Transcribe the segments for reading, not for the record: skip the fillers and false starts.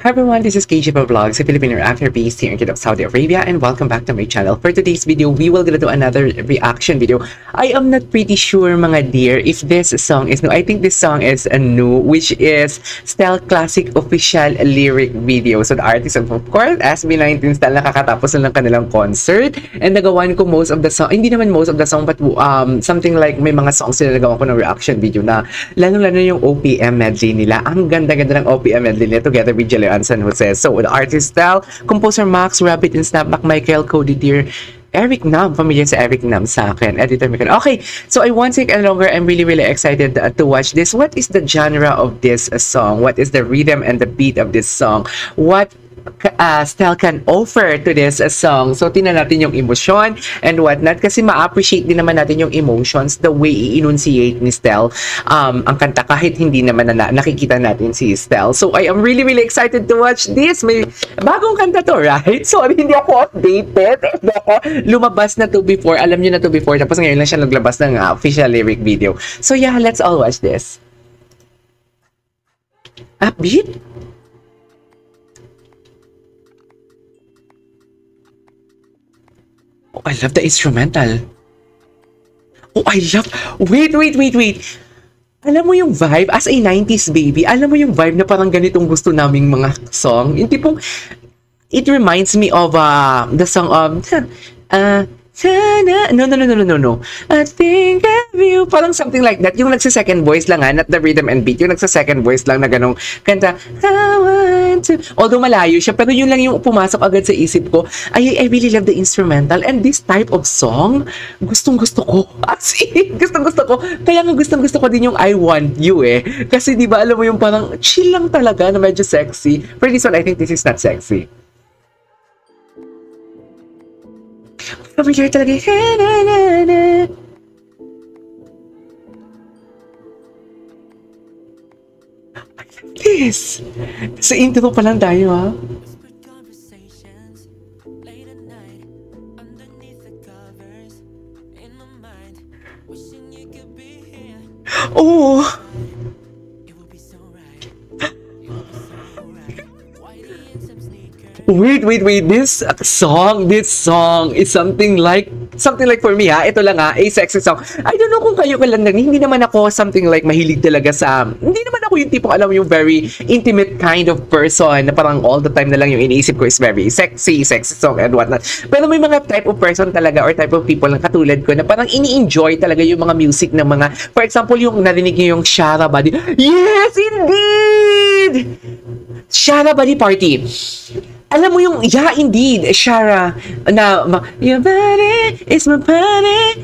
Hi everyone, this is KJ Vlogs, a Filipino actor based here in Kingdom of Saudi Arabia, and welcome back to my channel. For today's video, we will gonna do another reaction video. I am not pretty sure, mga dear, if this song is new. I think this song is new, which is Style Classic official lyric video. So the artist of course, SB19 Style, nakakatapos na ng kanilang concert, and nagawan ko most of the song, hindi naman most of the song, but something like may mga songs sila nagawa ko ng reaction video na lalo-lalo yung OPM medley nila. Ang ganda-ganda ng OPM medley nila together with Jelly San Jose. So the artist Style, composer Max, Rabbit and Snapback, Michael, Cody Deer, Eric Nam, familiar sa Eric Nam sa akin, editor Michael. Okay, so I won't take any longer. I'm really excited to watch this. What is the genre of this song? What is the rhythm and the beat of this song? What Style can offer to this song? So tingnan natin yung emotion and whatnot, kasi ma-appreciate din naman natin yung emotions, the way i-enunciate ni Style ang kanta kahit hindi naman nakikita natin si Style. So I am really excited to watch this. May bagong kanta to, right? So hindi ako updated. Lumabas na to before, alam nyo na to before, tapos ngayon lang siya naglabas ng official lyric video. So yeah, let's all watch this. Upbeat? Oh, I love the instrumental. Oh, I love... Wait. Alam mo yung vibe? As a 90s baby, alam mo yung vibe na parang ganitong gusto naming mga song? Yung tipong... It reminds me of the song of... No. I think of you. Parang something like that. Yung nagsa-second voice lang not the rhythm and beat. Yung nagsa-second voice lang na ganong kanta. I want to... Although malayo siya, pero yun lang yung pumasok agad sa isip ko. I really love the instrumental. And this type of song, gustong-gusto ko. As in, gustong-gusto ko. Kaya nga gustong-gusto ko din yung I Want You Kasi di ba alam mo yung parang chill lang talaga na medyo sexy. For this one, I think this is not sexy. Familiar talaga. This! Sa intro pa lang tayo, ha? Oh! Wait. This song is something like for me, ito lang a sexy song. I don't know kung kayo lang, hindi naman ako something like mahilig talaga sa, hindi naman ako yung tipong alam yung very intimate kind of person na parang all the time na lang yung iniisip ko is very sexy song and whatnot. Pero may mga type of person talaga or type of people na katulad ko na parang ini-enjoy talaga yung mga music ng mga, for example, yung narinig niyo yung Shara Body. Yes, indeed! Shara Body Party. Alam mo yung, yeah, indeed, Shara, na, your body is my body,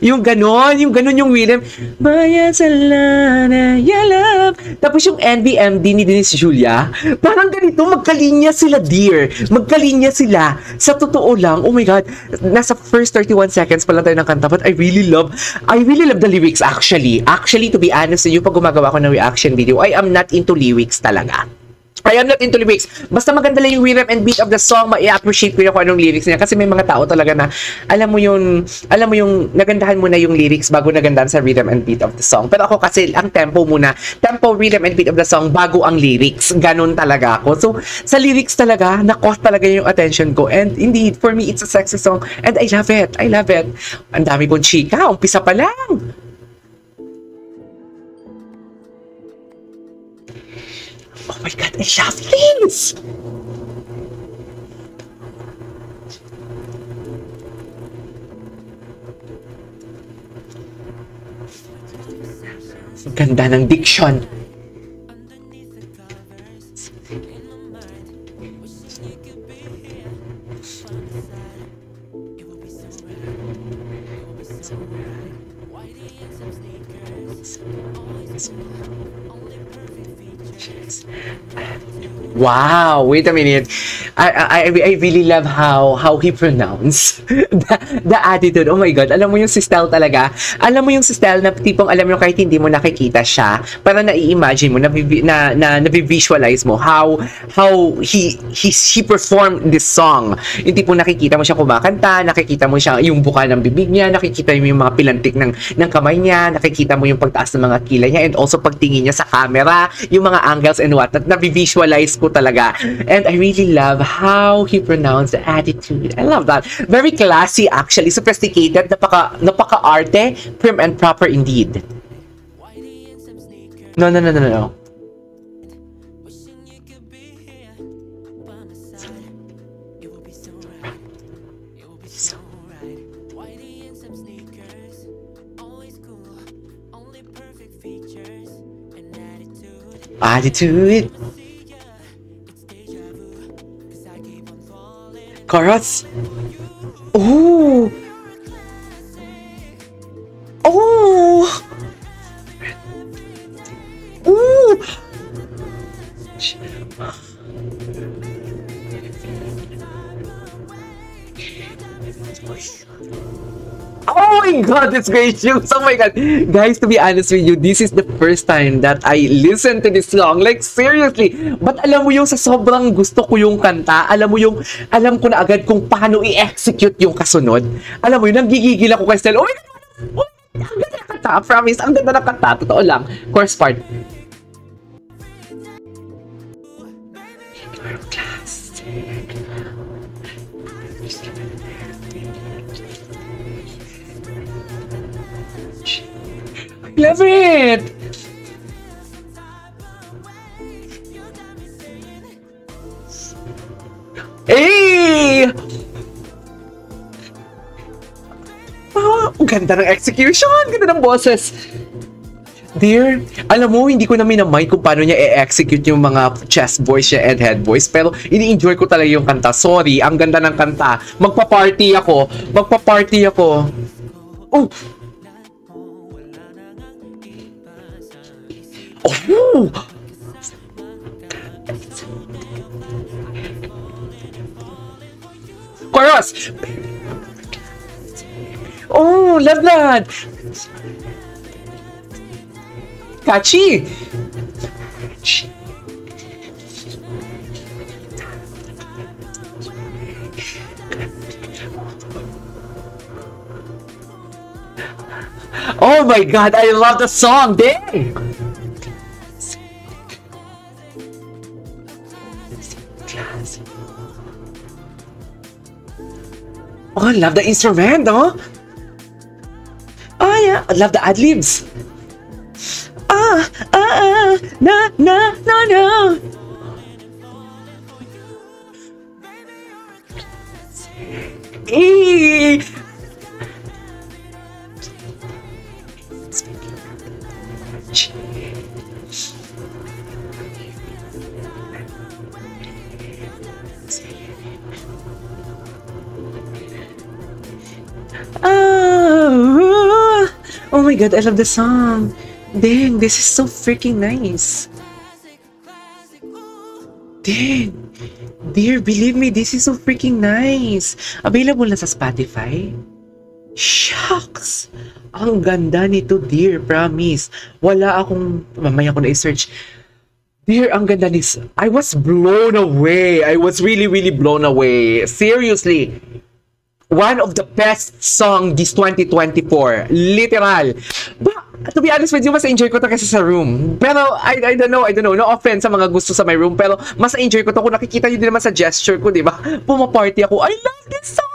yung ganon yung rhythm, Maya Salana, ya love. Tapos yung NBMD ni Denise Julia, parang ganito, magkalinya sila, dear. Magkalinya sila. Sa totoo lang, oh my God, nasa first 31 seconds pa lang tayo ng kanta, but I really love the lyrics, actually. Actually, to be honest with you, pag gumagawa ko ng reaction video, I am not into lyrics talaga. I am not into lyrics. Basta maganda lang yung rhythm and beat of the song, ma-appreciate ko yung kung anong lyrics niya. Kasi may mga tao talaga na, alam mo yung, nagandahan mo na yung lyrics bago nagandahan sa rhythm and beat of the song. Pero ako kasi, ang tempo muna, rhythm and beat of the song, bago ang lyrics. Ganon talaga ako. So, sa lyrics talaga, na-caught talaga yung attention ko. And indeed, for me, it's a sexy song. And I love it. Ang dami kong chika, umpisa pa lang. Oh my God, I love this! Ang ganda ng diction. Wow, wait a minute. I really love how he pronounced the attitude. Oh my God, alam mo yung si Style talaga. Alam mo yung si Style na tipong alam mo kahit hindi mo nakikita siya, para na-imagine mo, na-visualize mo how he performed this song. Yung tipong nakikita mo siya kumakanta, nakikita mo siya yung buka ng bibig niya, nakikita mo yung mga pilantik ng kamay niya, nakikita mo yung pagtaas ng mga kilay niya, and also pagtingin niya sa camera, yung mga angles and whatnot, na-visualize ko talaga. And I really love how he pronounced the attitude. I love that. Very classy actually, sophisticated, napaka-arte, prim and proper indeed. No. Attitude. Chorus. Oh. Oh. Ooh. Oh my God, it's great shoes. Oh my God. Guys, to be honest with you, this is the first time that I listened to this song. Like, seriously. But alam mo yung sa sobrang gusto ko yung kanta, alam ko na agad kung paano i-execute yung kasunod. Alam mo yun, nanggigigil ako kay Stella. Oh my God! Oh, ang ganda ng kanta. Promise, ang ganda ng kanta. Totoo lang. Chorus part. Love it! Hey! Oh, ganda ng execution! Ganda ng boses! Dear, alam mo, hindi ko na minamind kung paano niya i-execute yung mga chest voice niya and head voice. Pero, ini-enjoy ko talaga yung kanta. Sorry, ang ganda ng kanta. Magpa-party ako. Oh! Oh! Chorus! Oh, love that! Catchy! Oh my God, I love the song! Dang! Oh, I love the instrument, oh! Oh yeah, I love the ad-libs. No. Eee. Oh my God, I love the song. Dang, this is so freaking nice. Dang. Dear, believe me, this is so freaking nice. Available na sa Spotify. Shucks! Ang ganda nito, dear. Promise. Wala akong... Mamaya ko na i-search. Dear, ang ganda ni... I was blown away. I was really, really blown away. Seriously. One of the best song this 2024. Literal. But, to be honest with you, mas enjoy ko to kasi sa room. Pero, I don't know. No offense sa mga gusto sa my room. Pero, mas enjoy ko to kung nakikita nyo din naman sa gesture ko, di ba? Pumaparty ako. I love this song!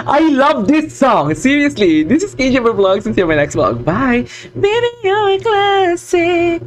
I love this song! Seriously. This is KJ Vlogs. See you in my next vlog. Bye! Baby, you're a classic!